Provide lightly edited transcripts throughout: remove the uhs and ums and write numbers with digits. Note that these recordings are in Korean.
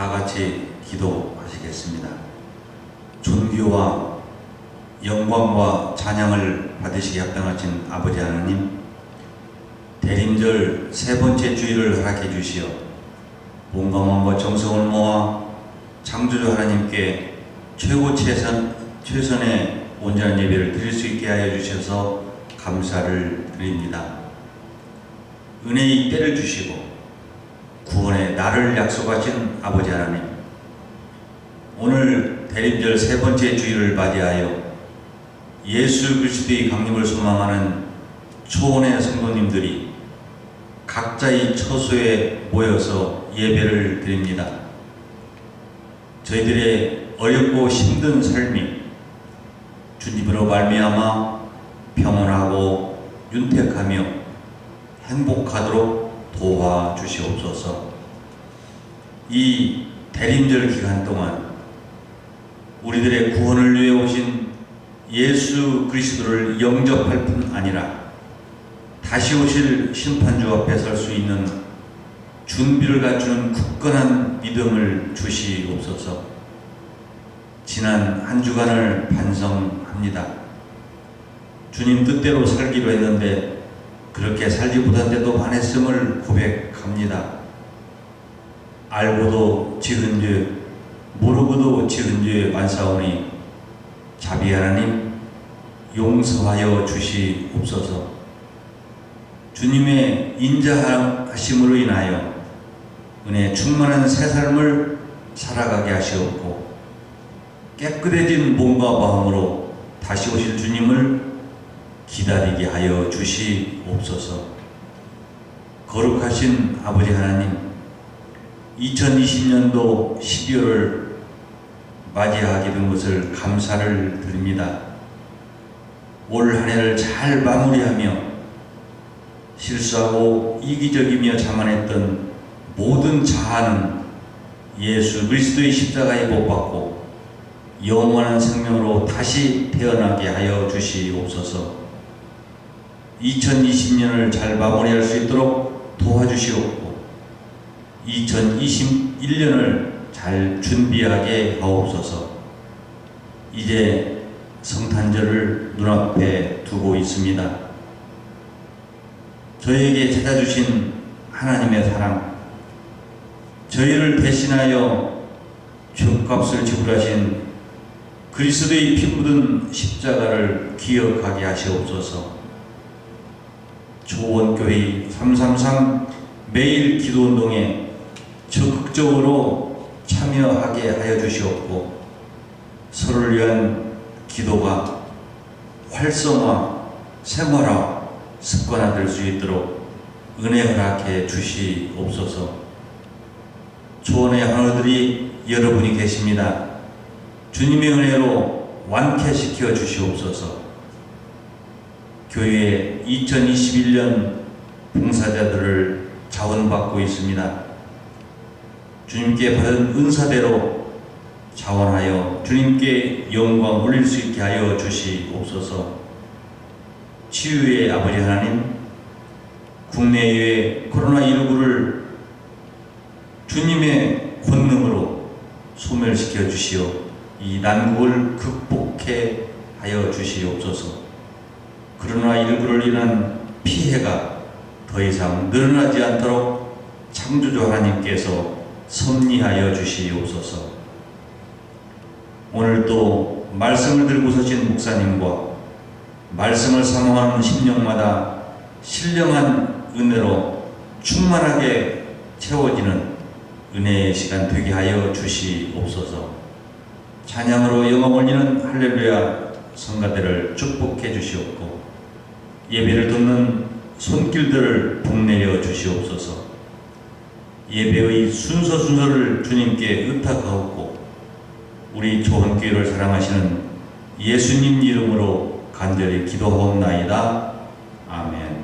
다 같이 기도하시겠습니다. 존귀와 영광과 찬양을 받으시기 합당하신 아버지 하나님, 대림절 세 번째 주일을 허락해 주시어 몸과 마음과 정성을 모아 창조주 하나님께 최선의 온전한 예배를 드릴 수 있게 하여 주셔서 감사를 드립니다. 은혜의 때를 주시고 구원의 날을 약속하신 아버지 하나님, 오늘 대림절 세 번째 주일을 맞이하여 예수 그리스도의 강림을 소망하는 초원의 성도님들이 각자의 처소에 모여서 예배를 드립니다. 저희들의 어렵고 힘든 삶이 주님으로 말미암아 평온하고 윤택하며 행복하도록 도와주시옵소서. 이 대림절 기간 동안 우리들의 구원을 위해 오신 예수 그리스도를 영접할 뿐 아니라 다시 오실 심판주 앞에 설 수 있는 준비를 갖추는 굳건한 믿음을 주시옵소서. 지난 한 주간을 반성합니다. 주님 뜻대로 살기로 했는데 그렇게 살지 못한데도 반했음을 고백합니다. 알고도 지은 죄, 모르고도 지은 죄 많사오니 자비 하나님 용서하여 주시옵소서. 주님의 인자하심으로 인하여 은혜 충만한 새 삶을 살아가게 하시옵고 깨끗해진 몸과 마음으로 다시 오실 주님을 기다리게 하여 주시옵소서. 거룩하신 아버지 하나님, 2020년도 12월을 맞이하게 된 것을 감사를 드립니다. 올 한 해를 잘 마무리하며 실수하고 이기적이며 자만했던 모든 자아는 예수 그리스도의 십자가에 못 박고 영원한 생명으로 다시 태어나게 하여 주시옵소서. 2020년을 잘 마무리할 수 있도록 도와주시옵고 2021년을 잘 준비하게 하옵소서. 이제 성탄절을 눈앞에 두고 있습니다. 저희에게 찾아주신 하나님의 사랑, 저희를 대신하여 죄값을 지불하신 그리스도의 피 묻은 십자가를 기억하게 하시옵소서. 초원교회 333 매일 기도운동에 적극적으로 참여하게 하여 주시옵고 서로를 위한 기도가 활성화, 생활화, 습관화될 수 있도록 은혜 허락해 주시옵소서. 초원의 하나들이 여러분이 계십니다. 주님의 은혜로 완쾌시켜 주시옵소서. 교회에 2021년 봉사자들을 자원받고 있습니다. 주님께 받은 은사대로 자원하여 주님께 영광 올릴 수 있게 하여 주시옵소서. 치유의 아버지 하나님, 국내외 코로나19를 주님의 권능으로 소멸시켜 주시어 이 난국을 극복해 하여 주시옵소서. 코로나19를 인한 피해가 더 이상 늘어나지 않도록 창조주 하나님께서 섭리하여 주시옵소서. 오늘 또 말씀을 들고 서신 목사님과 말씀을 사모하는 심령마다 신령한 은혜로 충만하게 채워지는 은혜의 시간 되게 하여 주시옵소서. 찬양으로 영광 올리는 할렐루야 성가대를 축복해 주시옵고 예배를 듣는 손길들을 복내려 주시옵소서. 예배의 순서를 주님께 의탁하옵고 우리 조원교회를 사랑하시는 예수님 이름으로 간절히 기도하옵나이다. 아멘.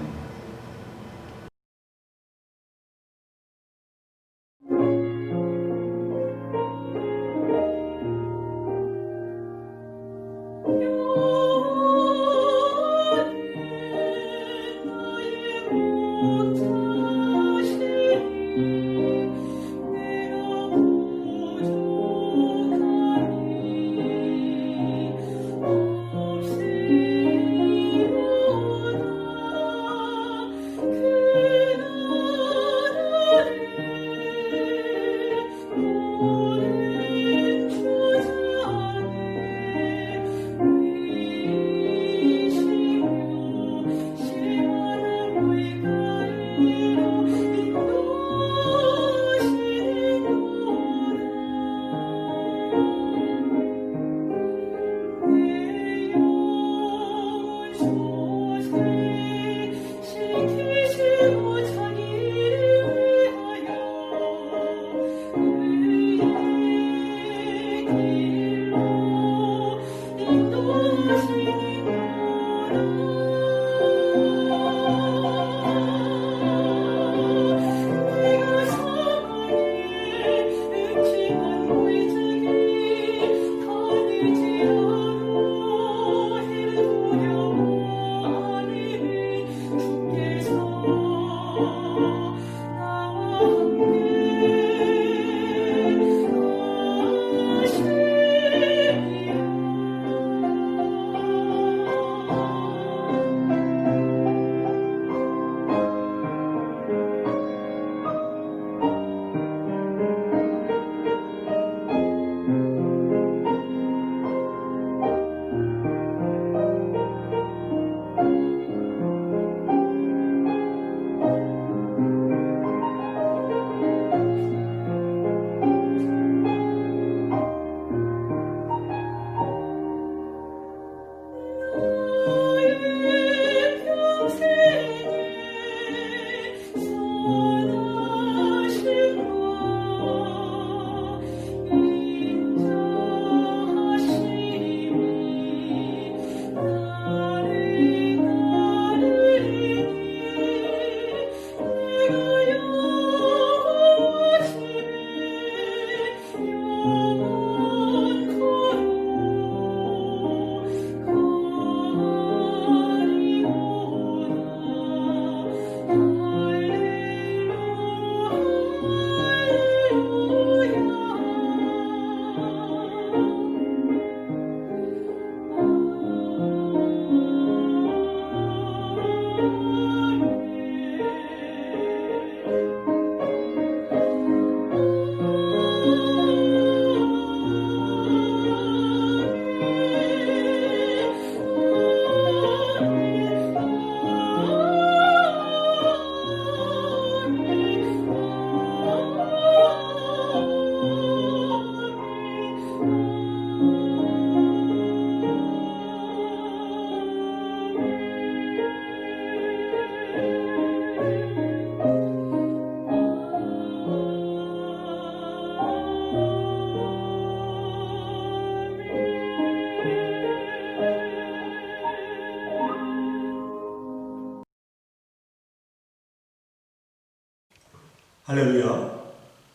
할렐루야.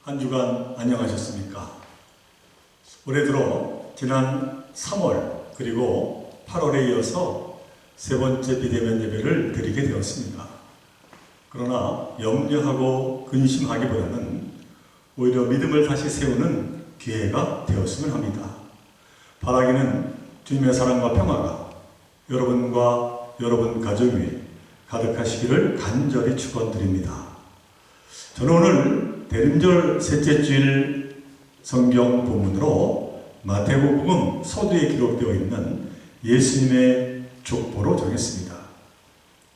한 주간 안녕하셨습니까? 올해 들어 지난 3월 그리고 8월에 이어서 세 번째 비대면 예배를 드리게 되었습니다. 그러나 염려하고 근심하기보다는 오히려 믿음을 다시 세우는 기회가 되었으면 합니다. 바라기는 주님의 사랑과 평화가 여러분과 여러분 가족 위에 가득하시기를 간절히 축원드립니다. 저는 오늘 대림절 셋째 주일 성경 본문으로 마태복음 서두에 기록되어 있는 예수님의 족보로 정했습니다.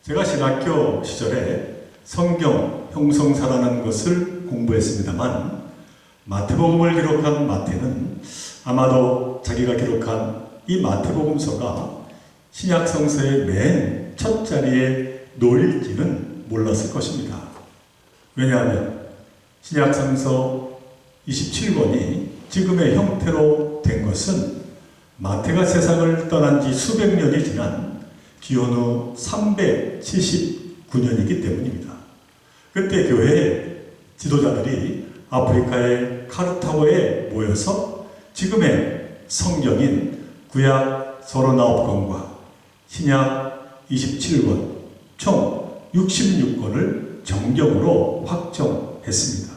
제가 신학교 시절에 성경 형성사라는 것을 공부했습니다만 마태복음을 기록한 마태는 아마도 자기가 기록한 이 마태복음서가 신약 성서의 맨 첫 자리에 놓일지는 몰랐을 것입니다. 왜냐하면 신약 성서 27권이 지금의 형태로 된 것은 마태가 세상을 떠난 지 수백 년이 지난 기원후 379년이기 때문입니다. 그때 교회의 지도자들이 아프리카의 카르타고에 모여서 지금의 성경인 구약 39권과 신약 27권, 총 66권을 정경으로 확정했습니다.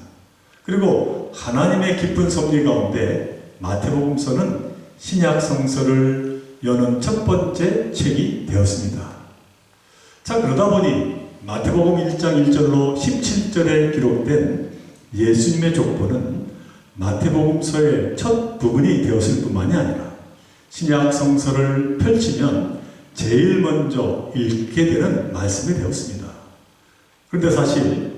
그리고 하나님의 깊은 섭리 가운데 마태복음서는 신약 성서를 여는 첫 번째 책이 되었습니다. 자, 그러다 보니 마태복음 1장 1절로 17절에 기록된 예수님의 족보는 마태복음서의 첫 부분이 되었을 뿐만이 아니라 신약 성서를 펼치면 제일 먼저 읽게 되는 말씀이 되었습니다. 그런데 사실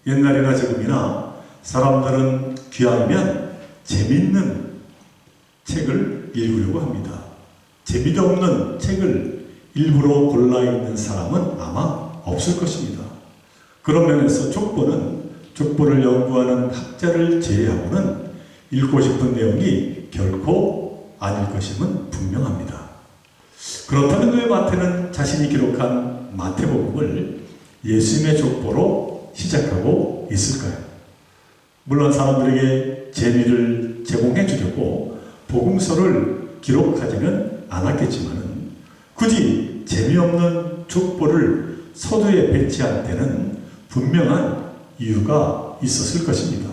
옛날이나 지금이나 사람들은 귀하면 재밌는 책을 읽으려고 합니다. 재미도 없는 책을 일부러 골라 읽는 사람은 아마 없을 것입니다. 그런 면에서 족보를 연구하는 학자를 제외하고는 읽고 싶은 내용이 결코 아닐 것임은 분명합니다. 그렇다면 왜 마태는 자신이 기록한 마태복음을 예수님의 족보로 시작하고 있을까요? 물론 사람들에게 재미를 제공해 주려고 복음서를 기록하지는 않았겠지만 굳이 재미없는 족보를 서두에 배치한 데는 분명한 이유가 있었을 것입니다.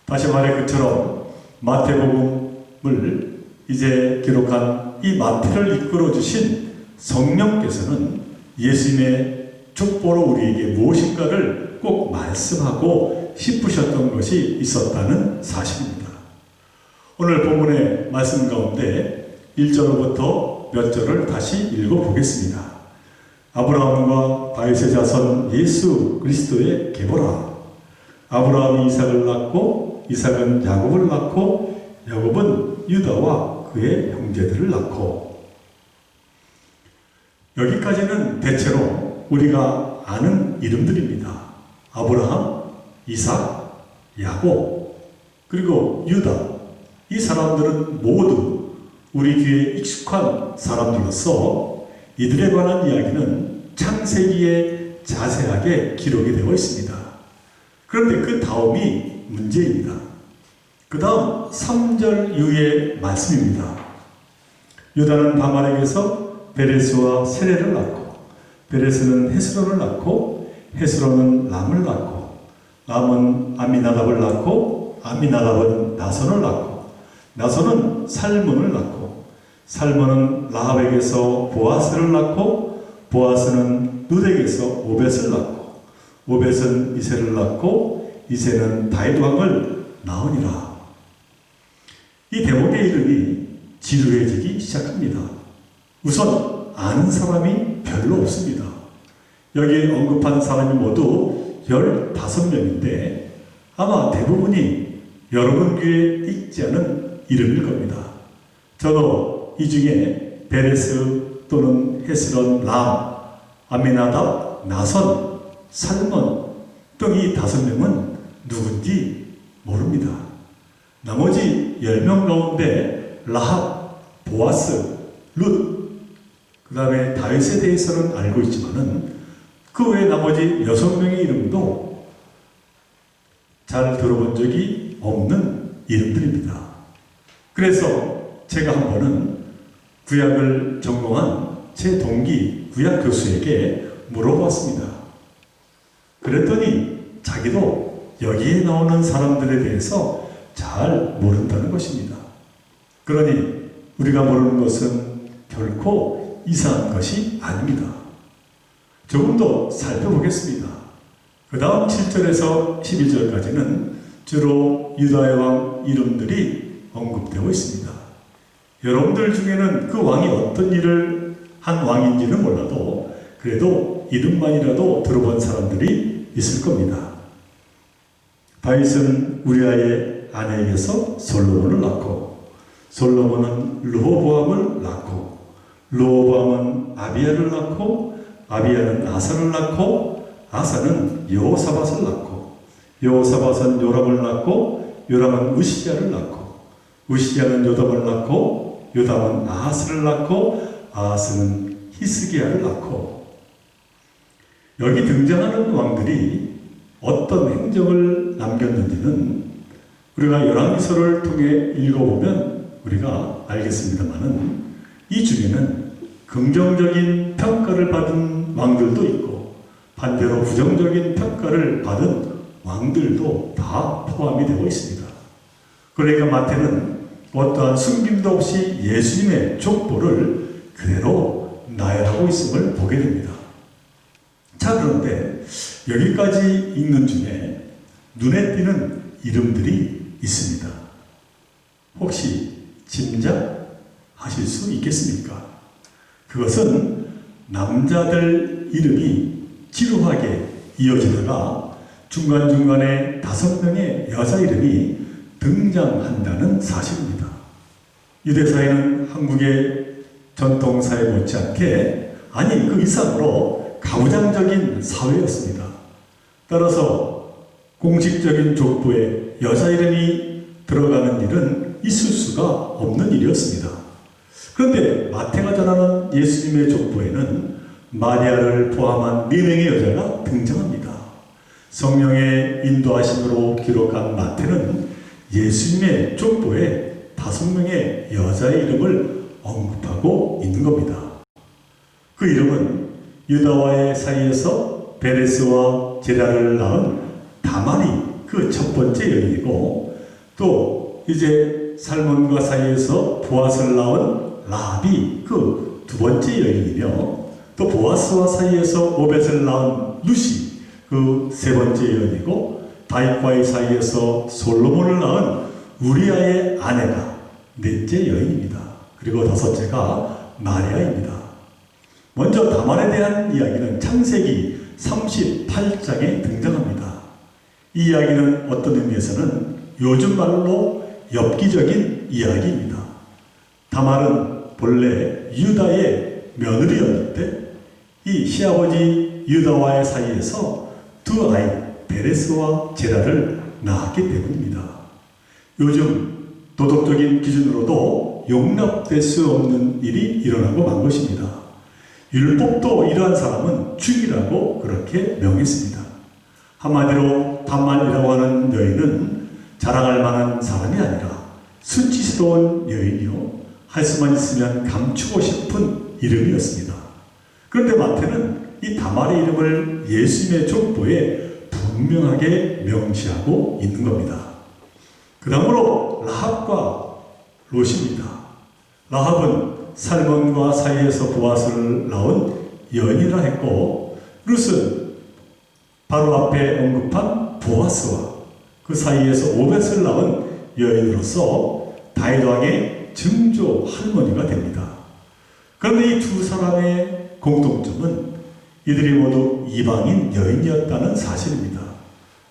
다시 말해 그처럼 마태복음을 이제 기록한 이 마태를 이끌어 주신 성령께서는 예수님의 족보로 우리에게 무엇인가를 꼭 말씀하고 싶으셨던 것이 있었다는 사실입니다. 오늘 본문의 말씀 가운데 1절부터 몇 절을 다시 읽어보겠습니다. 아브라함과 다윗의 자손 예수 그리스도의 계보라. 아브라함이 이삭을 낳고 이삭은 야곱을 낳고 야곱은 유다와 그의 형제들을 낳고. 여기까지는 대체로 우리가 아는 이름들입니다. 아브라함, 이삭, 야곱, 그리고 유다. 이 사람들은 모두 우리 귀에 익숙한 사람들로서 이들에 관한 이야기는 창세기에 자세하게 기록이 되어 있습니다. 그런데 그 다음이 문제입니다. 그 다음 3절 이후의 말씀입니다. 유다는 다말에게서 베레스와 세레를 낳고 베레스는 헤스론을 낳고 헤스론은 람을 낳고 람은 아미나답을 낳고 아미나답은 나손을 낳고 나손은 살몬을 낳고 살몬은 라합에게서 보아스를 낳고 보아스는 룻에게서 오벳을 낳고 오벳은 이새를 낳고 이새는 다윗 왕을 낳으니라. 이 대목의 이름이 지루해지기 시작합니다. 우선 아는 사람이 별로 없습니다. 여기에 언급한 사람이 모두 15명인데 아마 대부분이 여러분 귀에 익지 않은 이름일 겁니다. 저도 이 중에 베레스 또는 헤스론, 람, 아미나답, 나선, 살몬 등 이 5명은 누군지 모릅니다. 나머지 10명 가운데 라합, 보아스, 룻, 그 다음에 다윗에 대해서는 알고 있지만은 그 외 나머지 6명의 이름도 잘 들어본 적이 없는 이름들입니다. 그래서 제가 한 번은 구약을 전공한 제 동기 구약 교수에게 물어봤습니다. 그랬더니 자기도 여기에 나오는 사람들에 대해서 잘 모른다는 것입니다. 그러니 우리가 모르는 것은 결코 이상한 것이 아닙니다. 조금 더 살펴보겠습니다. 그 다음 7절에서 12절까지는 주로 유다의 왕 이름들이 언급되고 있습니다. 여러분들 중에는 그 왕이 어떤 일을 한 왕인지는 몰라도 그래도 이름만이라도 들어본 사람들이 있을 겁니다. 다윗은 우리아의 아내에게서 솔로몬을 낳고, 솔로몬은 르호보암을 낳고, 르호보암은 아비야를 낳고, 아비야는 아사를 낳고, 아사는 여호사밧을 낳고, 여호사밧은 요람을 낳고, 요람은 우시야를 낳고, 우시야는 요담을 낳고, 요담은 아하스를 낳고, 아하스는 히스기야를 낳고. 여기 등장하는 왕들이 어떤 행적을 남겼는지는 우리가 열왕기서를 통해 읽어보면 우리가 알겠습니다만은, 이 중에는 긍정적인 평가를 받은 왕들도 있고 반대로 부정적인 평가를 받은 왕들도 다 포함이 되고 있습니다. 그러니까 마태는 어떠한 숨김도 없이 예수님의 족보를 그대로 나열하고 있음을 보게 됩니다. 자, 그런데 여기까지 읽는 중에 눈에 띄는 이름들이 있습니다. 혹시 짐작하실 수 있겠습니까? 그것은 남자들 이름이 지루하게 이어지다가 중간중간에 5명의 여자 이름이 등장한다는 사실입니다. 유대사회는 한국의 전통사회 못지않게, 아니 그 이상으로 가부장적인 사회였습니다. 따라서 공식적인 족보에 여자 이름이 들어가는 일은 있을 수가 없는 일이었습니다. 그런데 마태가 전하는 예수님의 족보에는 마리아를 포함한 4명의 여자가 등장합니다. 성령의 인도하심으로 기록한 마태는 예수님의 족보에 5명의 여자의 이름을 언급하고 있는 겁니다. 그 이름은 유다와의 사이에서 베레스와 제라를 낳은 다말이 그 첫 번째 여인이고, 또 이제 살몬과 사이에서 보아스를 낳은 라합이 그 두 번째 여인이며, 또 보아스와 사이에서 오벳을 낳은 루시 그 세 번째 여인이고, 다윗과의 사이에서 솔로몬을 낳은 우리아의 아내가 넷째 여인입니다. 그리고 5째가 마리아입니다. 먼저 다말에 대한 이야기는 창세기 38장에 등장합니다. 이 이야기는 어떤 의미에서는 요즘 말로 엽기적인 이야기입니다. 다말은 본래 유다의 며느리였는데 이 시아버지 유다와의 사이에서 두 아이 베레스와 제라를 낳았기 때문입니다. 요즘 도덕적인 기준으로도 용납될 수 없는 일이 일어나고 만 것입니다. 율법도 이러한 사람은 죽이라고 그렇게 명했습니다. 한마디로 다말이라고 하는 여인은 자랑할 만한 사람이 아니라 수치스러운 여인이요, 할 수만 있으면 감추고 싶은 이름이었습니다. 그런데 마태는 이 다말의 이름을 예수님의 족보에 분명하게 명시하고 있는 겁니다. 그 다음으로 라합과 롯입니다. 라합은 살몬과 사이에서 보아스를 낳은 여인이라 했고, 룻은 바로 앞에 언급한 보아스와 그 사이에서 오벳을 낳은 여인으로서 다윗 왕의 증조 할머니가 됩니다. 그런데 이 두 사람의 공통점은 이들이 모두 이방인 여인이었다는 사실입니다.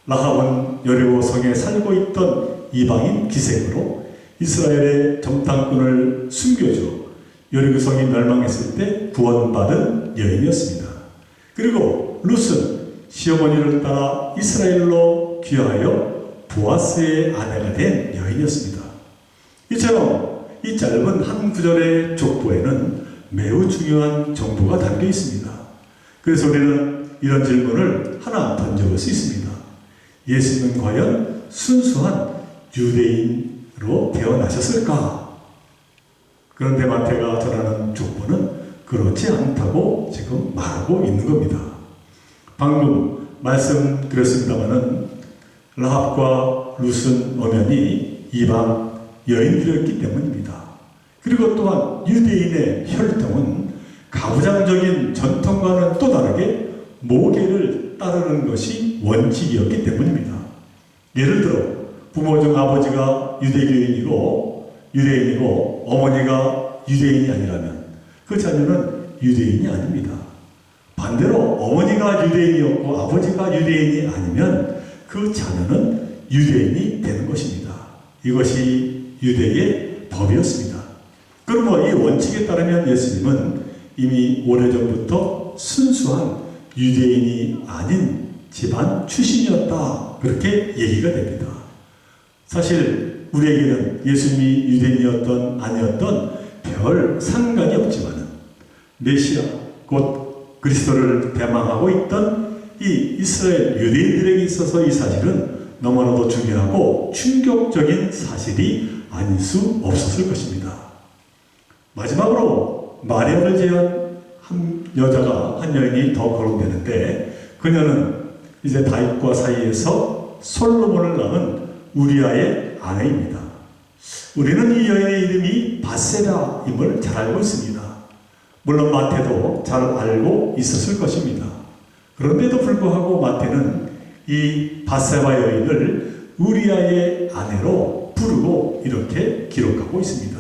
라합은 여리고 성에 살고 있던 이방인 기생으로 이스라엘의 정탐꾼을 숨겨줘 여리고 성이 멸망했을 때 구원받은 여인이었습니다. 그리고 룻은 시어머니를 따라 이스라엘로 귀화하여 보아스의 아내가 된 여인이었습니다. 이처럼 이 짧은 한 구절의 족보에는 매우 중요한 정보가 담겨 있습니다. 그래서 우리는 이런 질문을 하나 던져볼 수 있습니다. 예수님은 과연 순수한 유대인으로 태어나셨을까? 그런데 마태가 전하는 족보는 그렇지 않다고 지금 말하고 있는 겁니다. 방금 말씀드렸습니다마는 라합과 룻은 엄연히 이방 여인들이었기 때문입니다. 그리고 또한 유대인의 혈통은 가부장적인 전통과는 또 다르게 모계를 따르는 것이 원칙이었기 때문입니다. 예를 들어 부모 중 아버지가 유대인이고 어머니가 유대인이 아니라면 그 자녀는 유대인이 아닙니다. 반대로 어머니가 유대인이었고 아버지가 유대인이 아니면 그 자녀는 유대인이 되는 것입니다. 이것이 유대의 법이었습니다. 그러므로 이 원칙에 따르면 예수님은 이미 오래전부터 순수한 유대인이 아닌 집안 출신이었다. 그렇게 얘기가 됩니다. 사실 우리에게는 예수님이 유대인이었던 아니었던 별 상관이 없지만 메시아 곧 그리스도를 대망하고 있던 이 이스라엘 유대인들에게 있어서 이 사실은 너무나도 중요하고 충격적인 사실이 아닐 수 없었을 것입니다. 마지막으로 마리아를 제한 한 여인이 더 거론되는데 그녀는 이제 다윗과 사이에서 솔로몬을 낳은 우리아의 아내입니다. 우리는 이 여인의 이름이 밧세바임을 잘 알고 있습니다. 물론 마태도 잘 알고 있었을 것입니다. 그런데도 불구하고 마태는 이 밧세바 여인을 우리아의 아내로 부르고 이렇게 기록하고 있습니다.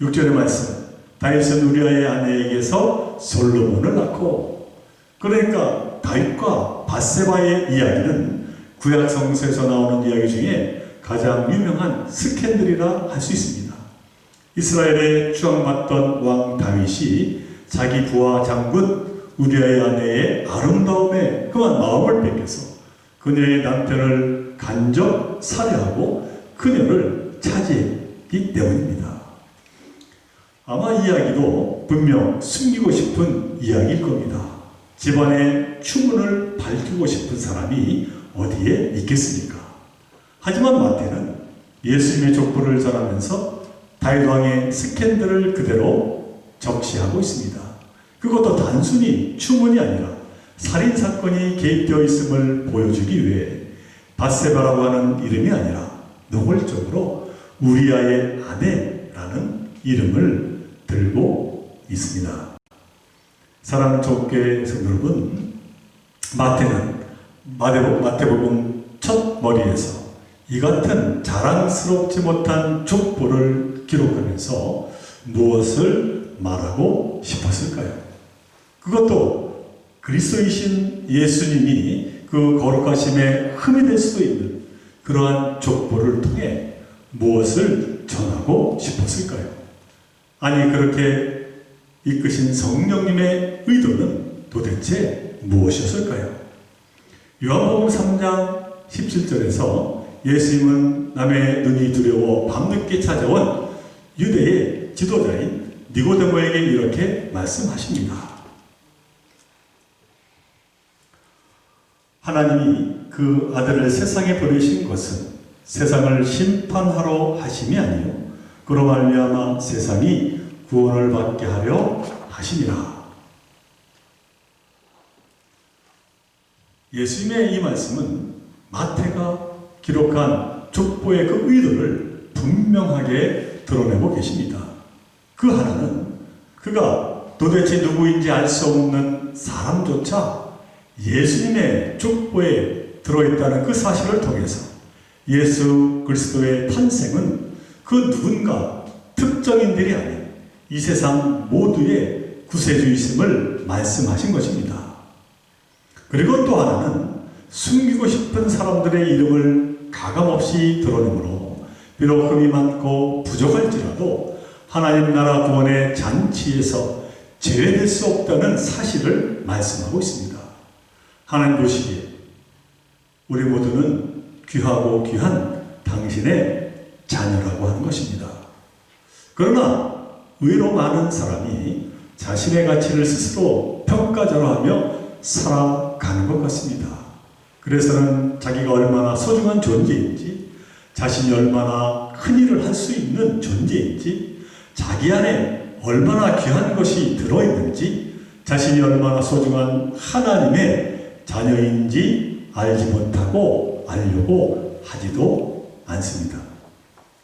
6절의 말씀, 다윗은 우리아의 아내에게서 솔로몬을 낳고, 그러니까 다윗과 밧세바의 이야기는 구약 성서에서 나오는 이야기 중에 가장 유명한 스캔들이라 할 수 있습니다. 이스라엘에 추앙받던 왕 다윗이 자기 부하 장군 우리아의 아내의 아름다움에 그만 마음을 뺏겨서 그녀의 남편을 간접 살해하고 그녀를 차지했기 때문입니다. 아마 이야기도 분명 숨기고 싶은 이야기일 겁니다. 집안의 추문을 밝히고 싶은 사람이 어디에 있겠습니까? 하지만 마태는 예수님의 족보를 전하면서 다윗 왕의 스캔들을 그대로 적시하고 있습니다. 그것도 단순히 추문이 아니라 살인사건이 개입되어 있음을 보여주기 위해 밧세바라고 하는 이름이 아니라 노골적으로 우리아의 아내라는 이름을 들고 있습니다. 사랑하는 조국교회 성도 여러분, 마태복음 첫 머리에서 이 같은 자랑스럽지 못한 족보를 기록하면서 무엇을 말하고 싶었을까요? 그것도 그리스도이신 예수님이 그 거룩하심에 흠이 될 수도 있는 그러한 족보를 통해 무엇을 전하고 싶었을까요? 아니, 그렇게 이끄신 성령님의 의도는 도대체 무엇이었을까요? 요한복음 3장 17절에서 예수님은 남의 눈이 두려워 밤늦게 찾아온 유대의 지도자인 니고데모에게 이렇게 말씀하십니다. 하나님이 그 아들을 세상에 보내신 것은 세상을 심판하러 하심이 아니요 그로 말미암아 세상이 구원을 받게 하려 하심이라. 예수님의 이 말씀은 마태가 기록한 족보의 그 의도를 분명하게 드러내고 계십니다. 그 하나는 그가 도대체 누구인지 알 수 없는 사람조차 예수님의 족보에 들어있다는 그 사실을 통해서 예수 그리스도의 탄생은 그 누군가 특정인들이 아닌 이 세상 모두의 구세주이심을 말씀하신 것입니다. 그리고 또 하나는 숨기고 싶은 사람들의 이름을 가감없이 드러내므로 비록 흠이 많고 부족할지라도 하나님 나라 구원의 잔치에서 제외될 수 없다는 사실을 말씀하고 있습니다. 하나님 보시기에 우리 모두는 귀하고 귀한 당신의 자녀라고 하는 것입니다. 그러나 의외로 많은 사람이 자신의 가치를 스스로 평가절하하며 살아가는 것 같습니다. 그래서는 자기가 얼마나 소중한 존재인지, 자신이 얼마나 큰 일을 할 수 있는 존재인지, 자기 안에 얼마나 귀한 것이 들어있는지, 자신이 얼마나 소중한 하나님의 자녀인지 알지 못하고 알려고 하지도 않습니다.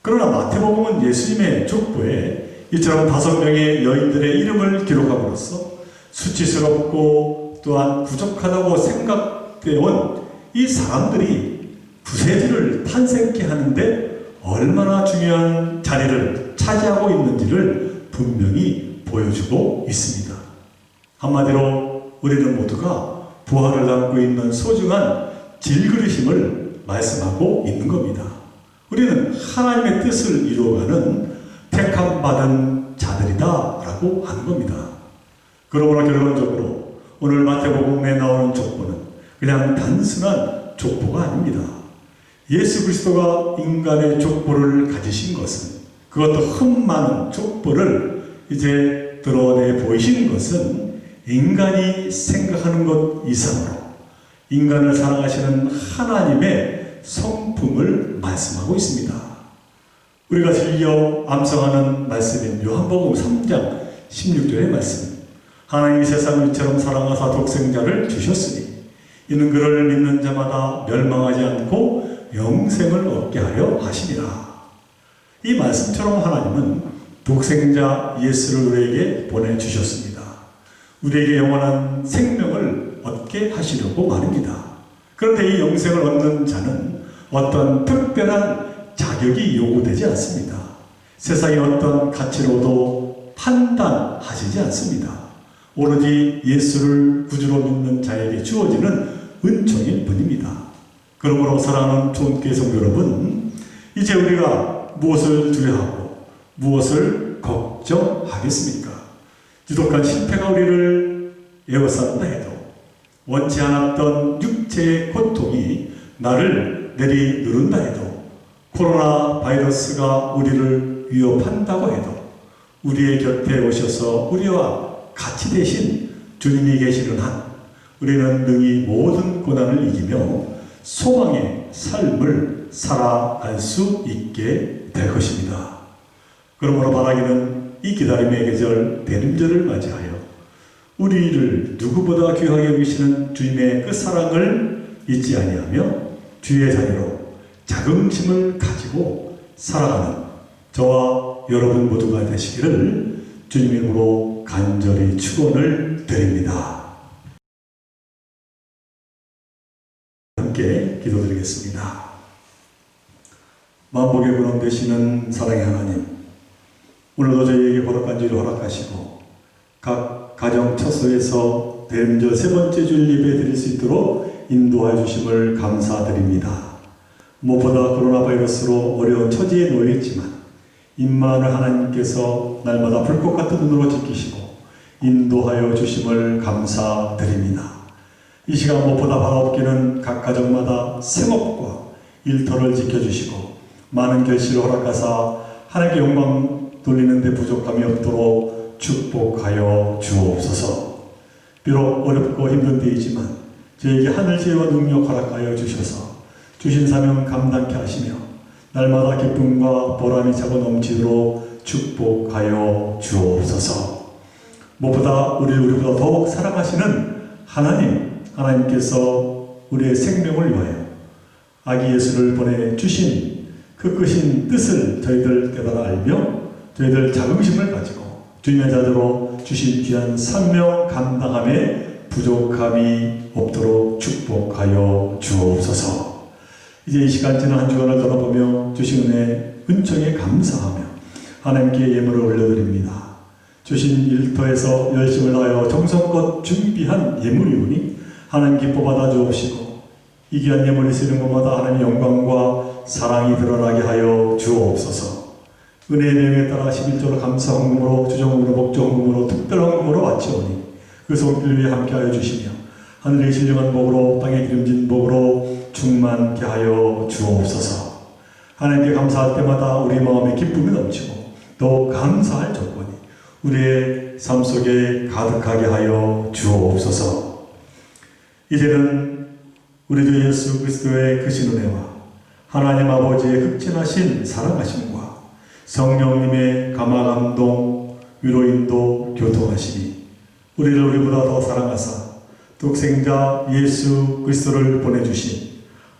그러나 마태복음은 예수님의 족보에 이처럼 5명의 여인들의 이름을 기록함으로써 수치스럽고 또한 부족하다고 생각되어 이 사람들이 구세주를 탄생케 하는데 얼마나 중요한 자리를 차지하고 있는지를 분명히 보여주고 있습니다. 한마디로 우리는 모두가 부활을 담고 있는 소중한 질그릇임을 말씀하고 있는 겁니다. 우리는 하나님의 뜻을 이루어가는 택함받은 자들이다 라고 하는 겁니다. 그러므로 결론적으로 오늘 마태복음에 나오는 족보는 그냥 단순한 족보가 아닙니다. 예수 그리스도가 인간의 족보를 가지신 것은, 그것도 흠많은 족보를 이제 드러내 보이신 것은 인간이 생각하는 것 이상으로 인간을 사랑하시는 하나님의 성품을 말씀하고 있습니다. 우리가 즐겨 암송하는 말씀인 요한복음 3장 16절의 말씀. 하나님이 세상을 이처럼 사랑하사 독생자를 주셨으니 이는 그를 믿는 자마다 멸망하지 않고 영생을 얻게 하려 하시니라. 이 말씀처럼 하나님은 독생자 예수를 우리에게 보내주셨습니다. 우리에게 영원한 생명을 얻게 하시려고 말입니다. 그런데 이 영생을 얻는 자는 어떤 특별한 자격이 요구되지 않습니다. 세상의 어떤 가치로도 판단하시지 않습니다. 오로지 예수를 구주로 믿는 자에게 주어지는 은총일 뿐입니다. 그러므로 사랑하는 좋은교회 성도 여러분, 이제 우리가 무엇을 두려워하고 무엇을 걱정하겠습니까? 지독한 실패가 우리를 에워싼다 해도, 원치 않았던 육체의 고통이 나를 내리누른다 해도, 코로나 바이러스가 우리를 위협한다고 해도 우리의 곁에 오셔서 우리와 같이 되신 주님이 계시는 한 우리는 능히 모든 고난을 이기며 소망의 삶을 살아갈 수 있게 될 것입니다. 그러므로 바라기는 이 기다림의 계절 대림절을 맞이하여 우리를 누구보다 귀하게 여기시는 주님의 그 사랑을 잊지 아니하며 주의 자녀로 자긍심을 가지고 살아가는 저와 여러분 모두가 되시기를 주님 이름으로 간절히 축원을 드립니다. 함께 기도드리겠습니다. 만복의 근원 되시는 사랑의 하나님, 오늘도 저희에게 거룩한 주를 허락하시고 각 가정 처소에서 대림절 세 번째 주일 예배 드릴 수 있도록 인도하여 주심을 감사드립니다. 무엇보다 코로나 바이러스로 어려운 처지에 놓여있지만 임마누엘 하나님께서 날마다 불꽃 같은 눈으로 지키시고 인도하여 주심을 감사드립니다. 이 시간 무엇보다 바라옵기는 각 가정마다 생업과 일터를 지켜주시고 많은 결실을 허락하사 하나님께 영광 돌리는 데 부족함이 없도록 축복하여 주옵소서. 비록 어렵고 힘든 때이지만 저에게 하늘 지혜와 능력 허락하여 주셔서 주신 사명 감당케 하시며 날마다 기쁨과 보람이 차고 넘치도록 축복하여 주옵소서. 무엇보다 우리보다 더욱 사랑하시는 하나님께서 우리의 생명을 위하여 아기 예수를 보내주신 그 크신 뜻을 저희들 깨달아 알며 저희들 자긍심을 가지고 주님의 자녀로 주신 귀한 사명 감당함에 부족함이 없도록 축복하여 주옵소서. 이제 이 시간 지난 한 주간을 돌아보며 주신 은혜 은총에 감사하며 하나님께 예물을 올려드립니다. 주신 일터에서 열심을 다하여 정성껏 준비한 예물이오니 하나님 기뻐 받아 주옵시고 이 귀한 예물이 쓰는 곳마다 하나님의 영광과 사랑이 드러나게 하여 주옵소서. 은혜의 내용에 따라 11조로 감사 헌금으로 주정헌금으로 목조 헌금으로 특별 헌금으로 바치오니 그 손길 위에 함께하여 주시며 하늘의 신령한 복으로 땅의 기름진 복으로 충만케 하여 주옵소서. 하나님께 감사할 때마다 우리 마음에 기쁨이 넘치고 또 감사할 조건이 우리의 삶 속에 가득하게 하여 주옵소서. 이제는 우리 주 예수 그리스도의 크신 은혜와 하나님 아버지의 극진하신 사랑하심과 성령님의 감화감동, 위로인도, 교통하심이 우리를 우리보다 더 사랑하사 독생자 예수 그리스도를 보내주신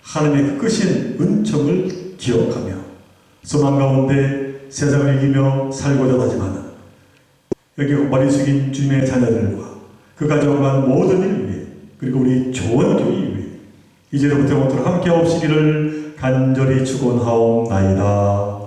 하나님의 그 크신 은총을 기억하며 소망 가운데 세상을 이기며 살고자 하지만 여기 머리 숙인 주님의 자녀들과 그 가정과 모든 일 위해 그리고 우리 조원교회 위해 이제로부터 영원토록 함께 없으기를 간절히 축원하옵나이다.